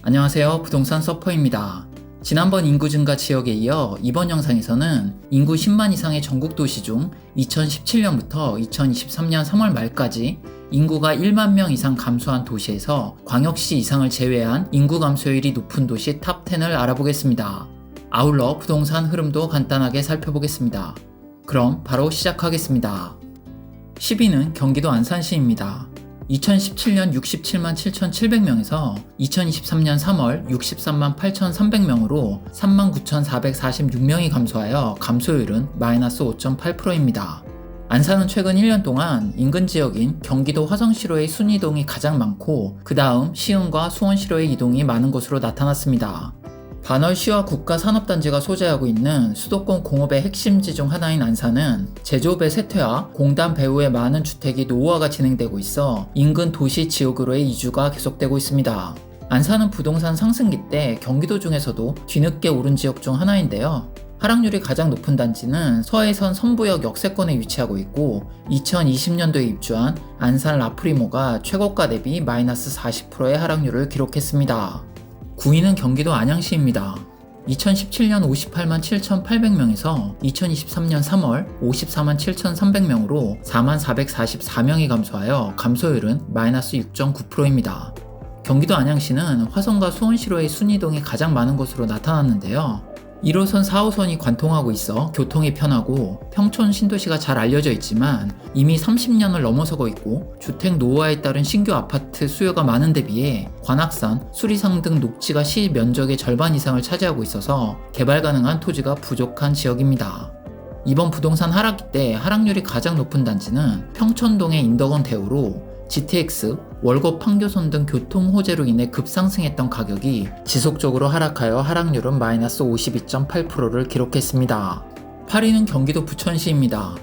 안녕하세요. 부동산 서퍼입니다. 지난번 인구 증가 지역에 이어 이번 영상에서는 인구 10만 이상의 전국 도시 중 2017년부터 2023년 3월 말까지 인구가 1만 명 이상 감소한 도시에서 광역시 이상을 제외한 인구 감소율이 높은 도시 탑10을 알아보겠습니다. 아울러 부동산 흐름도 간단하게 살펴보겠습니다. 그럼 바로 시작하겠습니다. 10위는 경기도 안산시입니다. 2017년 67만 7,700명에서 2023년 3월 63만 8,300명으로 39,446명이 감소하여 감소율은 마이너스 5.8%입니다. 안산은 최근 1년 동안 인근 지역인 경기도 화성시로의 순이동이 가장 많고 그 다음 시흥과 수원시로의 이동이 많은 것으로 나타났습니다. 반월시와 국가산업단지가 소재하고 있는 수도권 공업의 핵심지 중 하나인 안산은 제조업의 쇠퇴와 공단 배후의 많은 주택이 노후화가 진행되고 있어 인근 도시 지역으로의 이주가 계속되고 있습니다. 안산은 부동산 상승기 때 경기도 중에서도 뒤늦게 오른 지역 중 하나인데요. 하락률이 가장 높은 단지는 서해선 선부역 역세권에 위치하고 있고 2020년도에 입주한 안산 라프리모가 최고가 대비 마이너스 40%의 하락률을 기록했습니다. 9위는 경기도 안양시입니다. 2017년 58만 7,800명에서 2023년 3월 54만 7,300명으로 4만 444명이 감소하여 감소율은 마이너스 6.9%입니다. 경기도 안양시는 화성과 수원시로의 순이동이 가장 많은 것으로 나타났는데요. 1호선, 4호선이 관통하고 있어 교통이 편하고 평촌 신도시가 잘 알려져 있지만 이미 30년을 넘어서고 있고 주택 노후화에 따른 신규 아파트 수요가 많은 데 비해 관악산, 수리상 등 녹지가 시 면적의 절반 이상을 차지하고 있어서 개발 가능한 토지가 부족한 지역입니다. 이번 부동산 하락기 때 하락률이 가장 높은 단지는 평촌동의 인덕원 대우로 GTX, 월곡 판교선 등 교통 호재로 인해 급상승했던 가격이 지속적으로 하락하여 하락률은 마이너스 52.8%를 기록했습니다. 8위는 경기도 부천시입니다.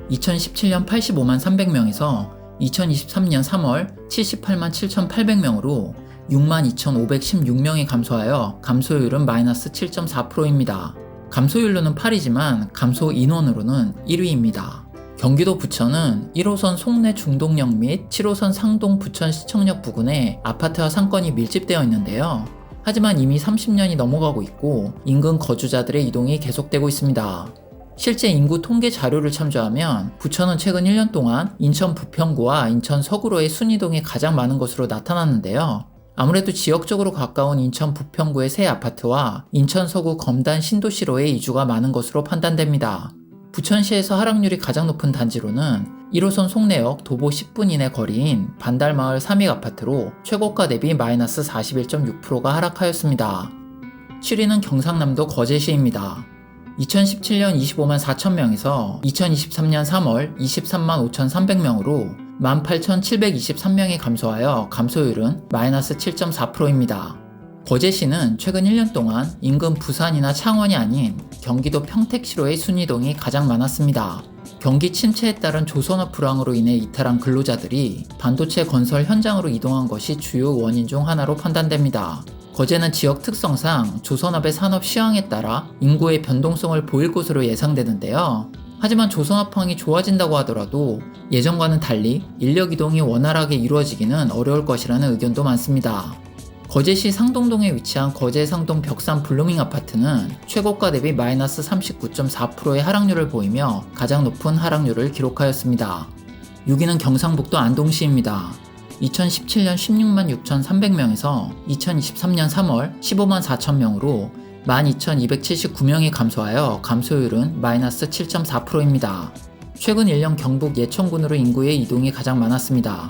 2017년 85만 300명에서 2023년 3월 78만 7,800명으로 6만 2,516명이 감소하여 감소율은 마이너스 7.4%입니다. 감소율로는 8위지만 감소 인원으로는 1위입니다. 경기도 부천은 1호선 송내 중동역 및 7호선 상동 부천시청역 부근에 아파트와 상권이 밀집되어 있는데요. 하지만 이미 30년이 넘어가고 있고 인근 거주자들의 이동이 계속되고 있습니다. 실제 인구 통계 자료를 참조하면 부천은 최근 1년 동안 인천 부평구와 인천 서구로의 순이동이 가장 많은 것으로 나타났는데요. 아무래도 지역적으로 가까운 인천 부평구의 새 아파트와 인천 서구 검단 신도시로의 이주가 많은 것으로 판단됩니다. 부천시에서 하락률이 가장 높은 단지로는 1호선 송내역 도보 10분 이내 거리인 반달마을 3익 아파트로 최고가 대비 마이너스 41.6%가 하락하였습니다. 7위는 경상남도 거제시입니다. 2017년 25만 4천명에서 2023년 3월 23만 5,300명으로 18,723명이 감소하여 감소율은 마이너스 7.4%입니다. 거제시는 최근 1년 동안 인근 부산이나 창원이 아닌 경기도 평택시로의 순이동이 가장 많았습니다. 경기 침체에 따른 조선업 불황으로 인해 이탈한 근로자들이 반도체 건설 현장으로 이동한 것이 주요 원인 중 하나로 판단됩니다. 거제는 지역 특성상 조선업의 산업 시황에 따라 인구의 변동성을 보일 것으로 예상되는데요. 하지만 조선업황이 좋아진다고 하더라도 예전과는 달리 인력 이동이 원활하게 이루어지기는 어려울 것이라는 의견도 많습니다. 거제시 상동동에 위치한 거제 상동 벽산 블루밍 아파트는 최고가 대비 마이너스 39.4%의 하락률을 보이며 가장 높은 하락률을 기록하였습니다. 6위는 경상북도 안동시입니다. 2017년 16만 6,300명에서 2023년 3월 15만 4천명으로 12,279명이 감소하여 감소율은 마이너스 7.4%입니다. 최근 1년 경북 예천군으로 인구의 이동이 가장 많았습니다.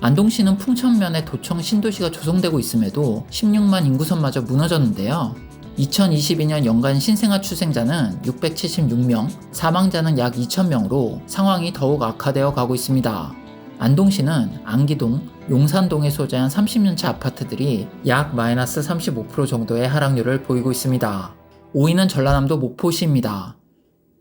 안동시는 풍천면에 도청 신도시가 조성되고 있음에도 16만 인구선마저 무너졌는데요. 2022년 연간 신생아 출생자는 676명, 사망자는 약 2,000명으로 상황이 더욱 악화되어 가고 있습니다. 안동시는 안기동, 용산동에 소재한 30년차 아파트들이 약 마이너스 35% 정도의 하락률을 보이고 있습니다. 5위는 전라남도 목포시입니다.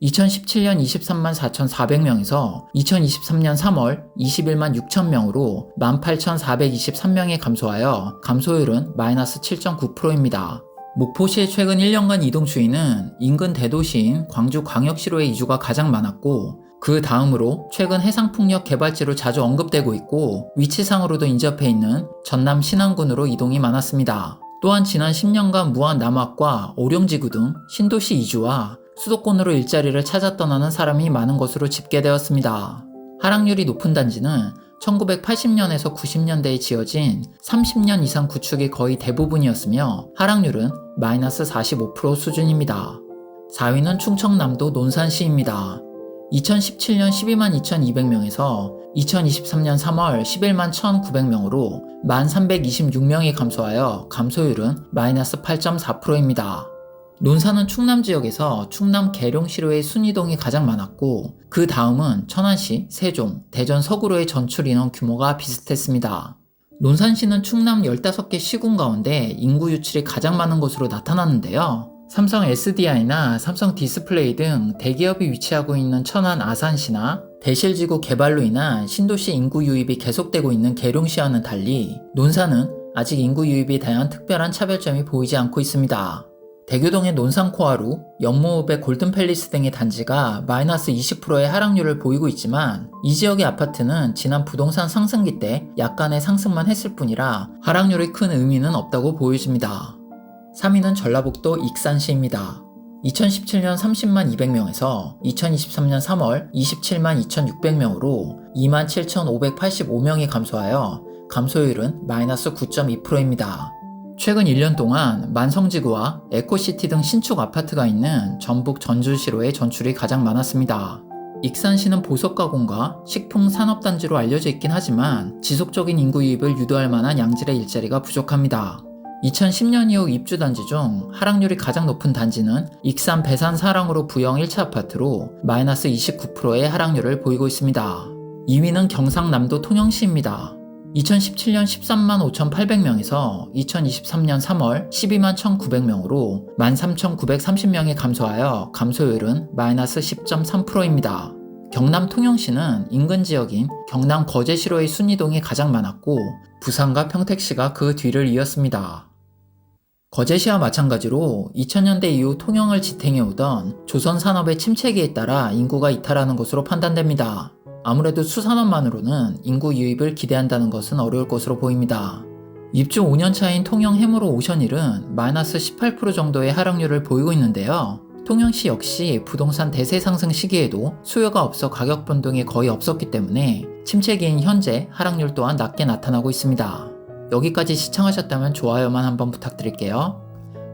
2017년 23만 4,400명에서 2023년 3월 21만 6천명으로 18,423명이 감소하여 감소율은 마이너스 7.9%입니다. 목포시의 최근 1년간 이동 추이는 인근 대도시인 광주광역시로의 이주가 가장 많았고 그 다음으로 최근 해상풍력 개발지로 자주 언급되고 있고 위치상으로도 인접해 있는 전남 신안군으로 이동이 많았습니다. 또한 지난 10년간 무한 남학과 오룡지구 등 신도시 이주와 수도권으로 일자리를 찾아 떠나는 사람이 많은 것으로 집계되었습니다. 하락률이 높은 단지는 1980년에서 90년대에 지어진 30년 이상 구축이 거의 대부분이었으며 하락률은 마이너스 45% 수준입니다. 4위는 충청남도 논산시입니다. 2017년 12만 2,200명에서 2023년 3월 11만 1,900명으로 1,326명이 감소하여 감소율은 마이너스 8.4%입니다. 논산은 충남 지역에서 충남 계룡시로의 순이동이 가장 많았고 그 다음은 천안시, 세종, 대전 서구로의 전출 인원 규모가 비슷했습니다. 논산시는 충남 15개 시군 가운데 인구 유출이 가장 많은 곳으로 나타났는데요. 삼성 SDI나 삼성 디스플레이 등 대기업이 위치하고 있는 천안 아산시나 대실지구 개발로 인한 신도시 인구 유입이 계속되고 있는 계룡시와는 달리 논산은 아직 인구 유입에 대한 특별한 차별점이 보이지 않고 있습니다. 대교동의 논산코아루, 연무읍의 골든팰리스 등의 단지가 마이너스 20%의 하락률을 보이고 있지만 이 지역의 아파트는 지난 부동산 상승기 때 약간의 상승만 했을 뿐이라 하락률이 큰 의미는 없다고 보여집니다. 3위는 전라북도 익산시입니다. 2017년 30만 200명에서 2023년 3월 27만 2600명으로 27,585명이 감소하여 감소율은 마이너스 9.2%입니다. 최근 1년 동안 만성지구와 에코시티 등 신축 아파트가 있는 전북 전주시로의 전출이 가장 많았습니다. 익산시는 보석가공과 식품 산업단지로 알려져 있긴 하지만 지속적인 인구 유입을 유도할 만한 양질의 일자리가 부족합니다. 2010년 이후 입주단지 중 하락률이 가장 높은 단지는 익산 배산 사랑으로 부영 1차 아파트로 마이너스 29%의 하락률을 보이고 있습니다. 2위는 경상남도 통영시입니다. 2017년 13만 5,800명에서 2023년 3월 12만 1,900명으로 13,930명이 감소하여 감소율은 마이너스 10.3%입니다. 경남 통영시는 인근 지역인 경남 거제시로의 순이동이 가장 많았고 부산과 평택시가 그 뒤를 이었습니다. 거제시와 마찬가지로 2000년대 이후 통영을 지탱해오던 조선산업의 침체기에 따라 인구가 이탈하는 것으로 판단됩니다. 아무래도 수산업만으로는 인구 유입을 기대한다는 것은 어려울 것으로 보입니다. 입주 5년차인 통영 해무로 오션힐은 마이너스 18% 정도의 하락률을 보이고 있는데요. 통영시 역시 부동산 대세 상승 시기에도 수요가 없어 가격 변동이 거의 없었기 때문에 침체기인 현재 하락률 또한 낮게 나타나고 있습니다. 여기까지 시청하셨다면 좋아요만 한번 부탁드릴게요.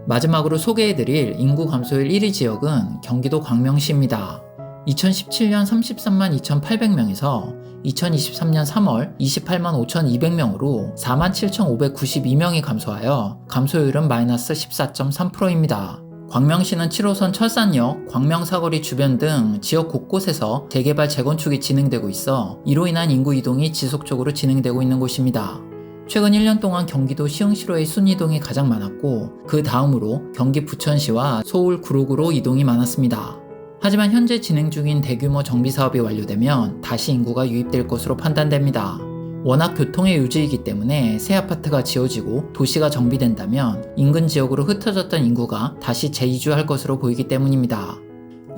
마지막으로 소개해드릴 인구 감소율 1위 지역은 경기도 광명시입니다. 2017년 33만 2,800명에서 2023년 3월 28만 5,200명으로 47,592명이 감소하여 감소율은 마이너스 14.3%입니다. 광명시는 7호선 철산역, 광명사거리 주변 등 지역 곳곳에서 재개발 재건축이 진행되고 있어 이로 인한 인구 이동이 지속적으로 진행되고 있는 곳입니다. 최근 1년 동안 경기도 시흥시로의 순이동이 가장 많았고 그 다음으로 경기 부천시와 서울 구로구로 이동이 많았습니다. 하지만 현재 진행 중인 대규모 정비사업이 완료되면 다시 인구가 유입될 것으로 판단됩니다. 워낙 교통의 유지이기 때문에 새 아파트가 지어지고 도시가 정비된다면 인근 지역으로 흩어졌던 인구가 다시 재이주할 것으로 보이기 때문입니다.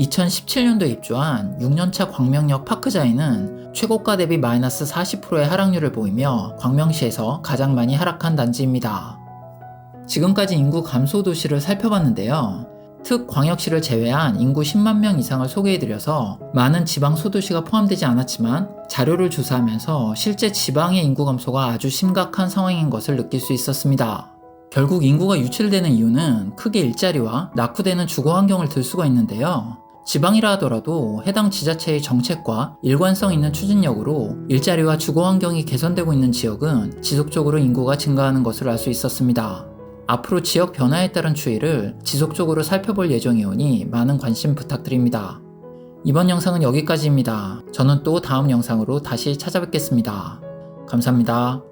2017년도에 입주한 6년차 광명역 파크자이는 최고가 대비 마이너스 40%의 하락률을 보이며 광명시에서 가장 많이 하락한 단지입니다. 지금까지 인구 감소 도시를 살펴봤는데요. 특광역시를 제외한 인구 10만 명 이상을 소개해드려서 많은 지방 소도시가 포함되지 않았지만 자료를 조사하면서 실제 지방의 인구 감소가 아주 심각한 상황인 것을 느낄 수 있었습니다. 결국 인구가 유출되는 이유는 크게 일자리와 낙후되는 주거 환경을 들 수가 있는데요. 지방이라 하더라도 해당 지자체의 정책과 일관성 있는 추진력으로 일자리와 주거 환경이 개선되고 있는 지역은 지속적으로 인구가 증가하는 것을 알 수 있었습니다. 앞으로 지역 변화에 따른 추이를 지속적으로 살펴볼 예정이오니 많은 관심 부탁드립니다. 이번 영상은 여기까지입니다. 저는 또 다음 영상으로 다시 찾아뵙겠습니다. 감사합니다.